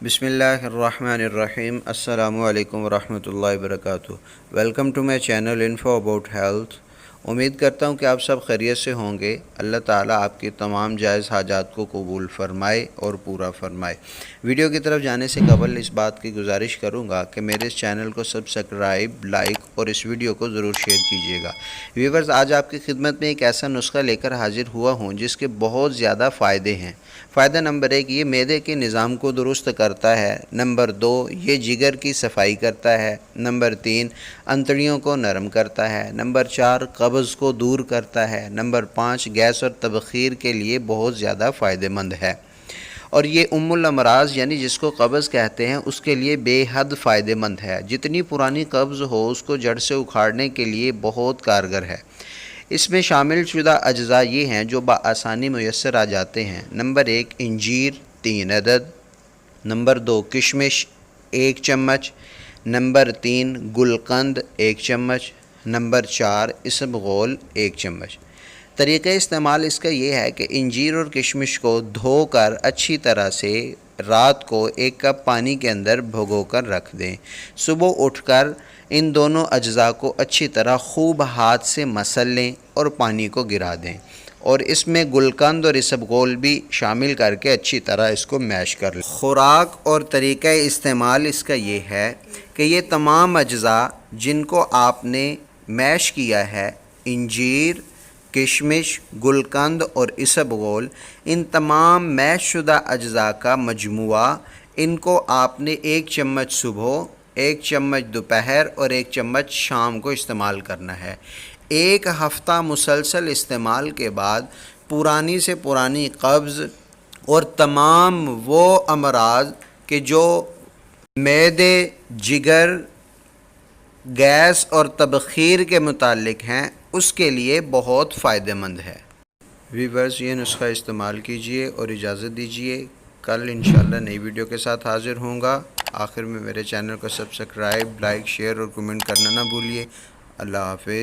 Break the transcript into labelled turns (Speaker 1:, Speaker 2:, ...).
Speaker 1: बिस्मिल्लाहिर्रहमानिर्रहीम। अस्सलामु अलैकुम वरहमतुल्लाहि वबरकातुहू। Welcome to my channel info about health. उम्मीद करता हूँ कि आप सब खैरियत से होंगे। अल्लाह ताला आपकी तमाम जायज़ हाजात को कबूल फ़रमाए और पूरा फ़रमाए। वीडियो की तरफ जाने से कबल इस बात की गुजारिश करूँगा कि मेरे इस चैनल को सब्सक्राइब, लाइक और इस वीडियो को ज़रूर शेयर कीजिएगा। व्यूवर्स, आज आपकी खिदमत में एक ऐसा नुस्खा लेकर हाजिर हुआ हूँ जिसके बहुत ज़्यादा फ़ायदे हैं। फ़ायदा नंबर 1, ये मैदे के निज़ाम को दुरुस्त करता है। नंबर 2, ये जिगर की सफाई करता है। नंबर 3, अंतड़ियों को नरम करता है। नंबर 4, कब्ज़ को दूर करता है। नंबर 5, गैस और तबख़ीर के लिए बहुत ज़्यादा फ़ायदेमंद है। और ये उम्मुल अमराज़ यानी जिसको कब्ज़ कहते हैं उसके लिए बेहद फ़ायदेमंद है। जितनी पुरानी कब्ज़ हो उसको जड़ से उखाड़ने के लिए बहुत कारगर है। इसमें शामिल शुदा अज्ज़ा ये हैं जो बआसानी मुयस्सर आ जाते हैं। नंबर 1, इंजीर 3 अदद। नंबर 2, किशमिश 1 चम्मच। नंबर 3, गुलकंद 1 चम्मच। नंबर 4, इसबगोल 1 चम्मच। तरीक़ा इस्तेमाल इसका ये है कि इंजीर और किशमिश को धोकर अच्छी तरह से रात को 1 कप पानी के अंदर भिगोकर रख दें। सुबह उठकर इन दोनों अज्ज़ा को अच्छी तरह खूब हाथ से मसल लें और पानी को गिरा दें और इसमें गुलकंद और इसबगोल भी शामिल करके अच्छी तरह इसको मैश कर लें। खुराक और तरीक़ा इस्तेमाल इसका ये है कि ये तमाम अज्ज़ा जिनको आपने मैश किया है, इंजीर, किशमिश, गुलकंद और इसबगोल, इन तमाम मैश शुदा अज्ज़ा का मजमुआ, इनको आपने 1 चम्मच सुबह, 1 चम्मच दोपहर और 1 चम्मच शाम को इस्तेमाल करना है। 1 हफ़्ता मुसलसल इस्तेमाल के बाद पुरानी से पुरानी कब्ज़ और तमाम वो अमराज के जो मैदे, जिगर, गैस और तबख़ीर के मुतालिक हैं उसके लिए बहुत फ़ायदेमंद है। व्यूअर्स, ये नुस्खा इस्तेमाल कीजिए और इजाज़त दीजिए। कल इंशाअल्लाह नई वीडियो के साथ हाज़िर होऊंगा। आखिर में मेरे चैनल को सब्सक्राइब, लाइक, शेयर और कमेंट करना ना भूलिए। अल्लाह हाफ़िज़।